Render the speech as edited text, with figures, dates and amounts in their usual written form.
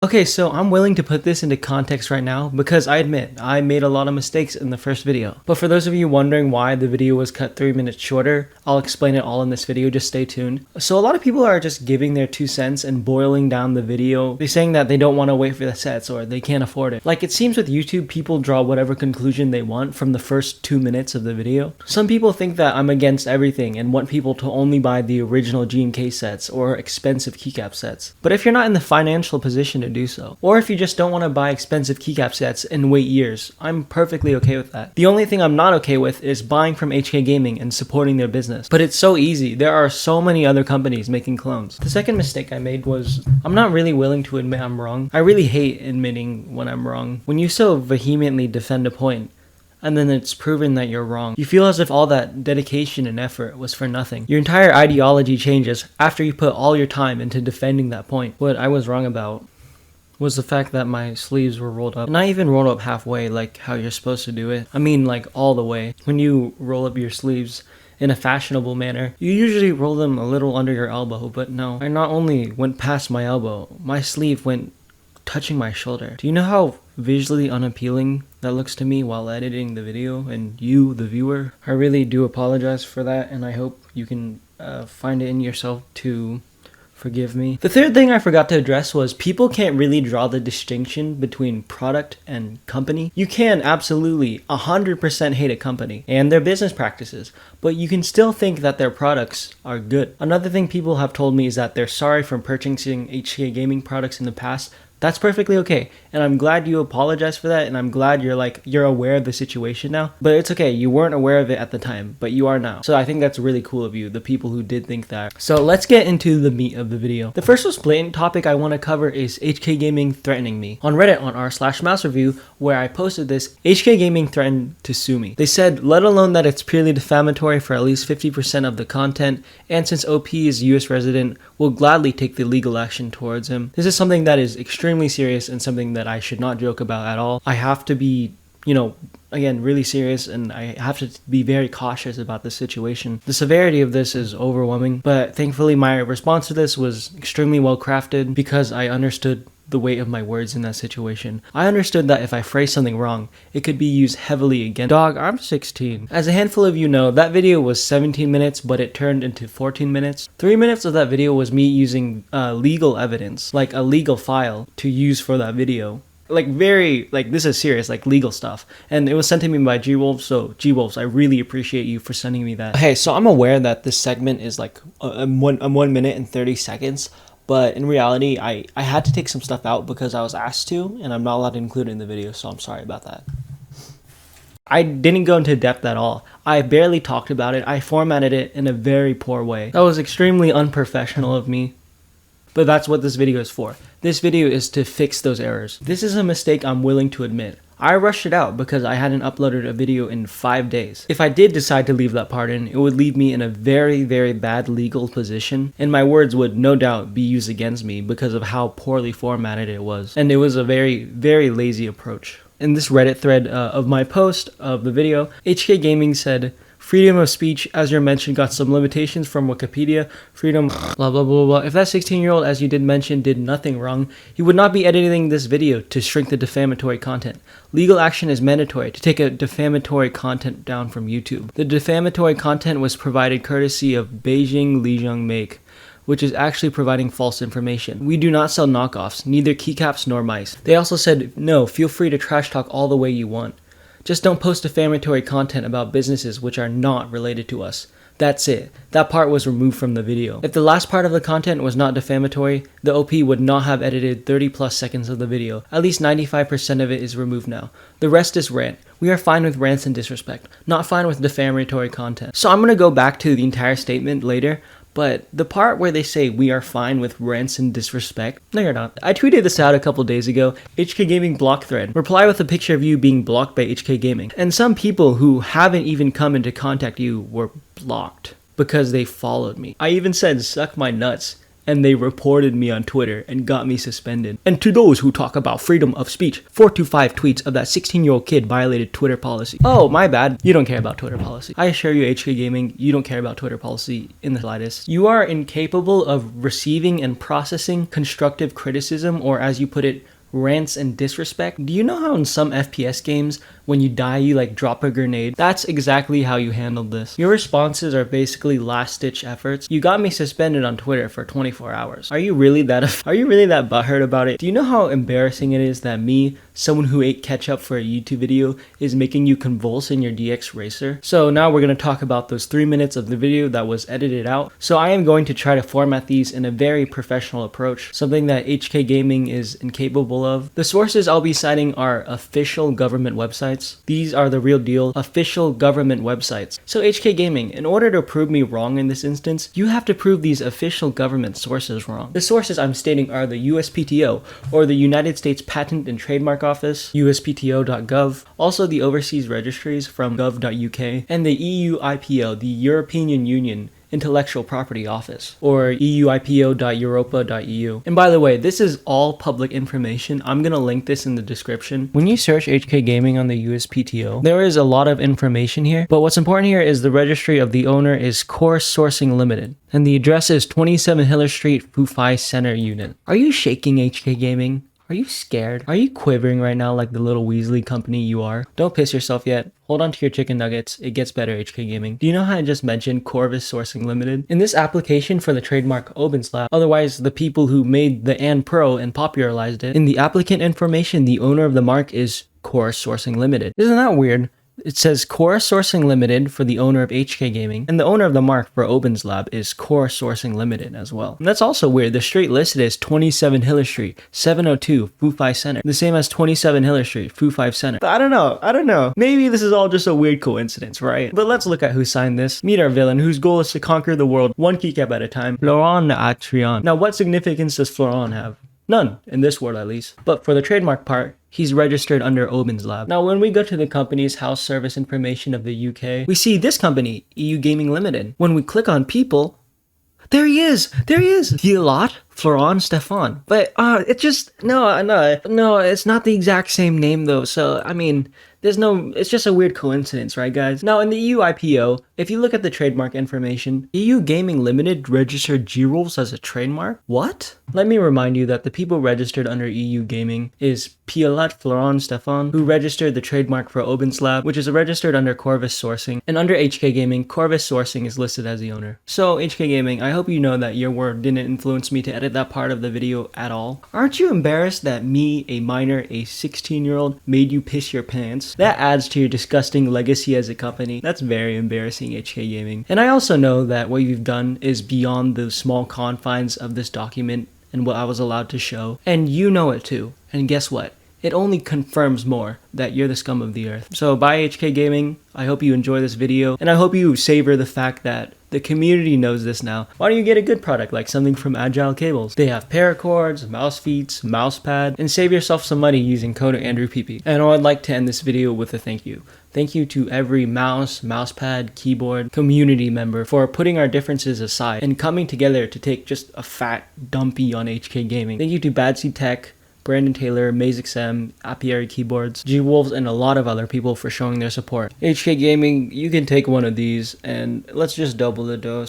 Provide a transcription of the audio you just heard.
Okay, so I'm willing to put this into context right now because I admit I made a lot of mistakes in the first video. But for those of you wondering why the video was cut 3 minutes shorter, I'll explain it all in this video, just stay tuned. So a lot of people are just giving their 2 cents and boiling down the video. They're saying that they don't want to wait for the sets or they can't afford it. Like it seems with YouTube, people draw whatever conclusion they want from the first 2 minutes of the video. Some people think that I'm against everything and want people to only buy the original GMK sets or expensive keycap sets. But if you're not in the financial position to do so, or if you just don't want to buy expensive keycap sets and wait years, I'm perfectly okay with that. The only thing I'm not okay with is buying from HK Gaming and supporting their business. But it's so easy. There are so many other companies making clones. The second mistake I made was I'm not really willing to admit I'm wrong. I really hate admitting when I'm wrong. When you so vehemently defend a point, and then it's proven that you're wrong, you feel as if all that dedication and effort was for nothing. Your entire ideology changes after you put all your time into defending that point. What I was wrong about was the fact that my sleeves were rolled up. Not even rolled up halfway like how you're supposed to do it. I mean like all the way. When you roll up your sleeves in a fashionable manner, you usually roll them a little under your elbow, but no. I not only went past my elbow, my sleeve went touching my shoulder. Do you know how visually unappealing that looks to me while editing the video and you, the viewer? I really do apologize for that, and I hope you can find it in yourself to forgive me. The third thing I forgot to address was people can't really draw the distinction between product and company. You can absolutely 100% hate a company and their business practices, but you can still think that their products are good. Another thing people have told me is that they're sorry for purchasing HK Gaming products in the past. That's perfectly okay, and I'm glad you apologize for that, and I'm glad you're aware of the situation now. But it's okay, you weren't aware of it at the time, but you are now. So I think that's really cool of you, the people who did think that. So let's get into the meat of the video. The first most blatant topic I want to cover is HK Gaming threatening me. On Reddit on r/mouse review, where I posted this, HK Gaming threatened to sue me. They said, let alone that it's purely defamatory for at least 50% of the content, and since OP is a US resident, we'll gladly take the legal action towards him. This is something that is extremely serious and something that I should not joke about at all. I have to be, again, really serious, and I have to be very cautious about this situation. The severity of this is overwhelming, but thankfully my response to this was extremely well crafted because I understood the weight of my words in that situation. I understood that if I phrased something wrong, it could be used heavily against dog. I'm 16. As a handful of you know, that video was 17 minutes, but it turned into 14 minutes. 3 minutes of that video was me using legal evidence, like a legal file, to use for that video. This is serious, legal stuff. And it was sent to me by G-Wolves, so G-Wolves, I really appreciate you for sending me that. Hey, so I'm aware that this segment is like 1 minute and 30 seconds, but in reality, I had to take some stuff out because I was asked to, and I'm not allowed to include it in the video, so I'm sorry about that. I didn't go into depth at all. I barely talked about it. I formatted it in a very poor way. That was extremely unprofessional of me. But that's what this video is for. This video is to fix those errors. This is a mistake I'm willing to admit. I rushed it out because I hadn't uploaded a video in 5 days. If I did decide to leave that part in, it would leave me in a very, very bad legal position, and my words would no doubt be used against me because of how poorly formatted it was. And it was a very, very lazy approach. In this Reddit thread of my post of the video, HK Gaming said, freedom of speech, as you mentioned, got some limitations from Wikipedia. Freedom, blah, blah, blah, blah. If that 16-year-old, as you did mention, did nothing wrong, he would not be editing this video to shrink the defamatory content. Legal action is mandatory to take a defamatory content down from YouTube. The defamatory content was provided courtesy of Beijing Lijiang Make, which is actually providing false information. We do not sell knockoffs, neither keycaps nor mice. They also said, no, feel free to trash talk all the way you want. Just don't post defamatory content about businesses which are not related to us. That's it. That part was removed from the video. If the last part of the content was not defamatory, the OP would not have edited 30 plus seconds of the video. At least 95% of it is removed now. The rest is rant. We are fine with rants and disrespect, not fine with defamatory content. So I'm going to go back to the entire statement later, but the part where they say we are fine with rants and disrespect, no you're not. I tweeted this out a couple days ago, HK Gaming block thread. Reply with a picture of you being blocked by HK Gaming. And some people who haven't even come into contact you were blocked because they followed me. I even said suck my nuts, and they reported me on Twitter and got me suspended. And to those who talk about freedom of speech, 4 to 5 tweets of that 16-year-old kid violated Twitter policy. Oh, my bad. You don't care about Twitter policy. I assure you, HK Gaming, you don't care about Twitter policy in the slightest. You are incapable of receiving and processing constructive criticism, or as you put it, rants and disrespect. Do you know how in some FPS games, when you die, you like drop a grenade? That's exactly how you handled this. Your responses are basically last-ditch efforts. You got me suspended on Twitter for 24 hours. Are you really that butthurt about it? Do you know how embarrassing it is that me, someone who ate ketchup for a YouTube video, is making you convulse in your DX Racer? So now we're going to talk about those 3 minutes of the video that was edited out. So I am going to try to format these in a very professional approach, something that HK Gaming is incapable of. The sources I'll be citing are official government websites. These are the real deal, official government websites. So HK Gaming, in order to prove me wrong in this instance, you have to prove these official government sources wrong. The sources I'm stating are the USPTO, or the United States Patent and Trademark Office, USPTO.gov, also the overseas registries from gov.uk, and the EUIPO, the European Union Intellectual Property Office, or euipo.europa.eu. And by the way, this is all public information. I'm gonna link this in the description. When you search HK Gaming on the USPTO, there is a lot of information here, but what's important here is the registry of the owner is Core Sourcing Limited, and the address is 27 Hiller Street, Fufai Center Unit. Are you shaking, HK Gaming? Are you scared? Are you quivering right now like the little Weasley company you are? Don't piss yourself yet. Hold on to your chicken nuggets. It gets better, HK Gaming. Do you know how I just mentioned Corvus Sourcing Limited? In this application for the trademark Obinslab, otherwise the people who made the and Pro and popularized it, in the applicant information, the owner of the mark is Core Sourcing Limited. Isn't that weird? It says Core Sourcing Limited for the owner of HK Gaming, and the owner of the mark for Obinslab is Core Sourcing Limited as well. And that's also weird. The street listed is 27 Hiller Street, 702, Fufai Center. The same as 27 Hiller Street, Fufai Center. I don't know. Maybe this is all just a weird coincidence, right? But let's look at who signed this. Meet our villain, whose goal is to conquer the world one keycap at a time, Florent Atrion. Now, what significance does Florent have? None, in this world at least. But for the trademark part, he's registered under Obinslab. Now, when we go to the company's house service information of the UK, we see this company, EU Gaming Limited. When we click on people, there he is! Thielot Florent Stefan. But it just, no, it's not the exact same name though. So, I mean, it's just a weird coincidence, right guys? Now in the EU IPO, if you look at the trademark information, EU Gaming Limited registered G-Rules as a trademark? What? Let me remind you that the people registered under EU Gaming is Thielot Florent Stefan, who registered the trademark for Obinslab, which is registered under Corvus Sourcing, and under HK Gaming, Corvus Sourcing is listed as the owner. So HK Gaming, I hope you know that your word didn't influence me to edit that part of the video at all. Aren't you embarrassed that me, a minor, a 16-year-old, made you piss your pants? That adds to your disgusting legacy as a company. That's very embarrassing, HK Gaming. And I also know that what you've done is beyond the small confines of this document and what I was allowed to show. And you know it too. And guess what? It only confirms more that you're the scum of the earth. So bye HK Gaming. I hope you enjoy this video. And I hope you savor the fact that the community knows this now. Why don't you get a good product like something from Agile Cables? They have paracords, mouse feet, mouse pad, and save yourself some money using code andrewpp. And I'd like to end this video with a thank you. Thank you to every mouse, mousepad, keyboard, community member for putting our differences aside and coming together to take just a fat dumpy on HK Gaming. Thank you to Badsy Tech, Brandon Taylor, MazXM, Apiary Keyboards, G-Wolves, and a lot of other people for showing their support. HK Gaming, you can take one of these and let's just double the dose.